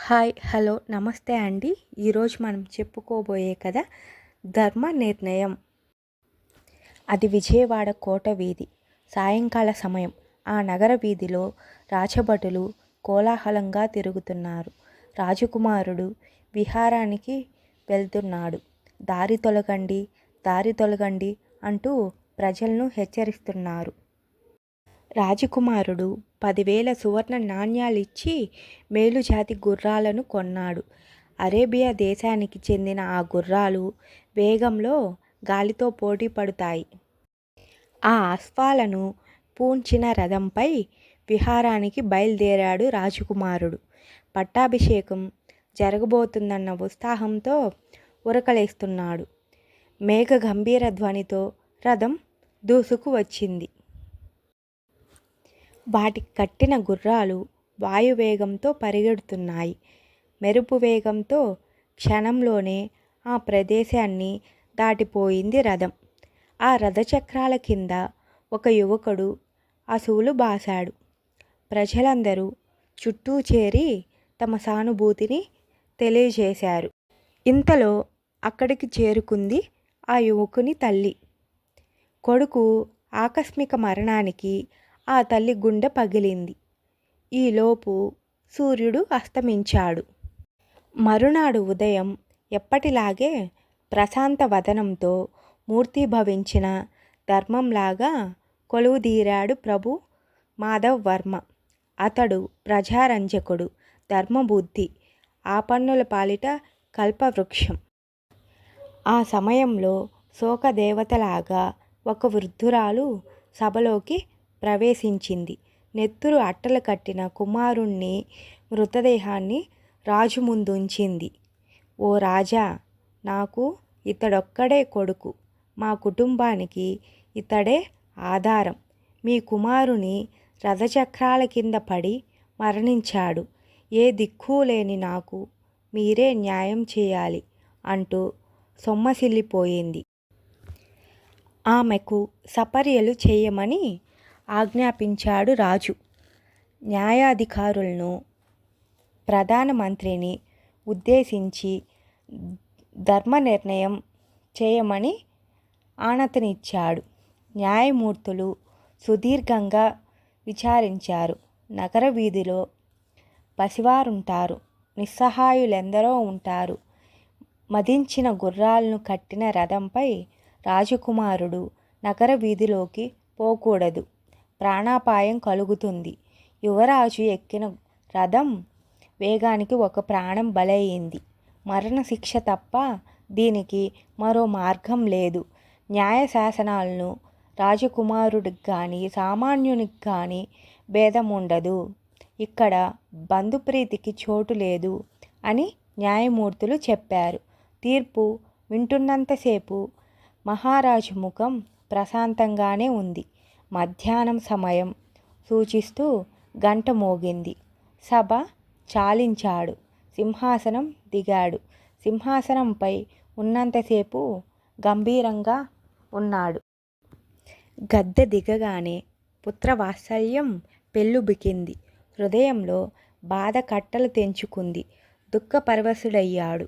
Hi hello నమస్తే అండి. ఈరోజు మనం చెప్పుకోబోయే కథ ధర్మ నిర్ణయం. అది విజయవాడ కోట వీధి. సాయంకాల సమయం. ఆ నగర వీధిలో రాచభటులు కోలాహలంగా తిరుగుతున్నారు. రాజకుమారుడు విహారానికి వెళ్తున్నాడు. దారి తొలగండి, దారి తొలగండి అంటూ ప్రజలను హెచ్చరిస్తున్నారు. రాజకుమారుడు 10,000 సువర్ణ నాణ్యాలిచ్చి మేలుజాతి గుర్రాలను కొన్నాడు. అరేబియా దేశానికి చెందిన ఆ గుర్రాలు వేగంలో గాలితో పోటీ పడుతాయి. ఆ అశ్వాలను పూంచిన రథంపై విహారానికి బయలుదేరాడు రాజకుమారుడు. పట్టాభిషేకం జరగబోతుందన్న ఉత్సాహంతో ఉరకలేస్తున్నాడు. మేఘ గంభీర ధ్వనితో రథం దూసుకు వచ్చింది. వాటికి కట్టిన గుర్రాలు వాయువేగంతో పరిగెడుతున్నాయి. మెరుపు వేగంతో క్షణంలోనే ఆ ప్రదేశాన్ని దాటిపోయింది రథం. ఆ రథచక్రాల కింద ఒక యువకుడు అసువులు బాశాడు. ప్రజలందరూ చుట్టూ చేరి తమ సానుభూతిని తెలియజేశారు. ఇంతలో అక్కడికి చేరుకుంది ఆ యువకుని తల్లి. కొడుకు ఆకస్మిక మరణానికి ఆ తల్లి గుండె పగిలింది. ఈలోపు సూర్యుడు అస్తమించాడు. మరునాడు ఉదయం ఎప్పటిలాగే ప్రశాంత వదనంతో మూర్తీభవించిన ధర్మంలాగా కొలువుదీరాడు ప్రభు మాధవ్ వర్మ. అతడు ప్రజారంజకుడు, ధర్మబుద్ధి, ఆపన్నుల పాలిట కల్పవృక్షం. ఆ సమయంలో శోకదేవతలాగా ఒక వృద్ధురాలు సభలోకి ప్రవేశించింది. నెత్తురు అట్టలు కట్టిన కుమారుణ్ణి మృతదేహాన్ని రాజు ముందుంచింది. ఓ రాజా, నాకు ఇతడొక్కడే కొడుకు. మా కుటుంబానికి ఇతడే ఆధారం. మీ కుమారుని రథచక్రాల కింద పడి మరణించాడు. ఏ దిక్కు లేని నాకు మీరే న్యాయం చేయాలి అంటూ సొమ్మసిల్లిపోయింది. ఆమెకు సపర్యలు చేయమని ఆజ్ఞాపించాడు రాజు. న్యాయాధికారులను, ప్రధానమంత్రిని ఉద్దేశించి ధర్మ నిర్ణయం చేయమని ఆనతినిచ్చాడు. న్యాయమూర్తులు సుదీర్ఘంగా విచారించారు. నగర వీధిలో పసివారుంటారు, నిస్సహాయులెందరో ఉంటారు. మదించిన గుర్రాలను కట్టిన రథంపై రాజకుమారుడు నగర వీధిలోకి పోకూడదు. ప్రాణాపాయం కలుగుతుంది. యువరాజు ఎక్కిన రథం వేగానికి ఒక ప్రాణం బలయింది. మరణశిక్ష తప్ప దీనికి మరో మార్గం లేదు. న్యాయశాసనాలను రాజకుమారుడికి కానీ సామాన్యునికి కానీ భేదం ఉండదు. ఇక్కడ బంధుప్రీతికి చోటు లేదు అని న్యాయమూర్తులు చెప్పారు. తీర్పు వింటున్నంతసేపు మహారాజు ముఖం ప్రశాంతంగానే ఉంది. మధ్యాహ్నం సమయం సూచిస్తూ గంట మోగింది. సభ చాలించాడు. సింహాసనం దిగాడు. సింహాసనంపై ఉన్నంతసేపు గంభీరంగా ఉన్నాడు. గద్దె దిగగానే పుత్రవాత్సల్యం పెల్లుబికింది. హృదయంలో బాధ కట్టలు తెంచుకుంది. దుఃఖపరవశుడయ్యాడు.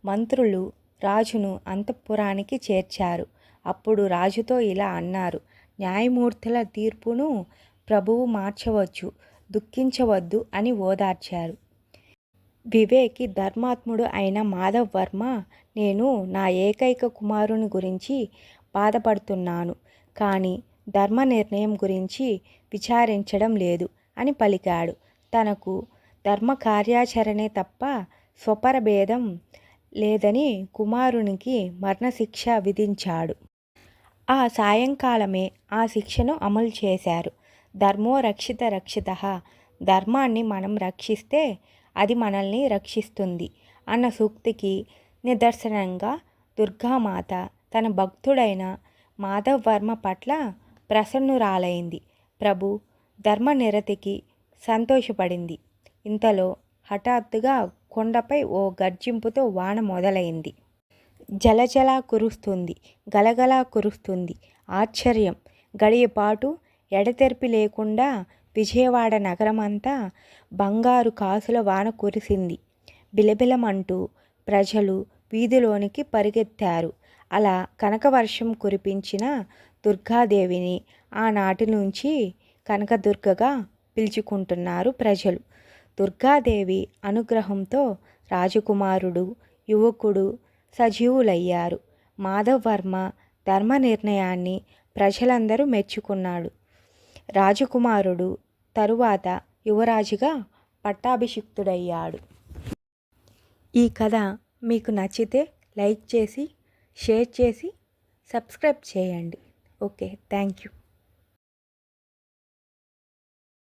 మంత్రులు రాజును అంతఃపురానికి చేర్చారు. అప్పుడు రాజుతో ఇలా అన్నారు. న్యాయమూర్తుల తీర్పును ప్రభువు మార్చవచ్చు, దుఃఖించవద్దు అని ఓదార్చారు. వివేకి, ధర్మాత్ముడు అయిన మాధవ్ వర్మ, నేను నా ఏకైక కుమారుని గురించి బాధపడుతున్నాను, కానీ ధర్మ నిర్ణయం గురించి విచారించడం లేదు అని పలికాడు. తనకు ధర్మ కార్యాచరణే తప్ప స్వపరభేదం లేదని కుమారునికి మరణశిక్ష విధించాడు. ఆ సాయంకాలమే ఆ శిక్షను అమలు చేశారు. ధర్మో రక్షిత రక్షితః, ధర్మాన్ని మనం రక్షిస్తే అది మనల్ని రక్షిస్తుంది అన్న సూక్తికి నిదర్శనంగా దుర్గామాత తన భక్తుడైన మాధవ్ వర్మ పట్ల ప్రసన్నురాలైంది. ప్రభు ధర్మనిరతికి సంతోషపడింది. ఇంతలో హఠాత్తుగా కొండపై ఓ గర్జింపుతో వాన మొదలైంది. జలజల కురుస్తుంది, గలగలా కురుస్తుంది. ఆశ్చర్యం! గడియపాటు ఎడతెరిపి లేకుండా విజయవాడ నగరమంతా బంగారు కాసుల వాన కురిసింది. బిలబిలమంటూ ప్రజలు వీధిలోనికి పరిగెత్తారు. అలా కనకవర్షం కురిపించిన దుర్గాదేవిని ఆనాటి నుంచి కనకదుర్గగా పిలుచుకుంటున్నారు ప్రజలు. దుర్గాదేవి అనుగ్రహంతో రాజకుమారుడు, యువకుడు సజీవులయ్యారు. మాధవవర్మ ధర్మ నిర్ణయాన్ని ప్రజలందరూ మెచ్చుకున్నాడు. రాజకుమారుడు తరువాత యువరాజుగా పట్టాభిషిక్తుడయ్యాడు. ఈ కథ మీకు నచ్చితే లైక్ చేసి, షేర్ చేసి, సబ్స్క్రైబ్ చేయండి. Okay, thank you.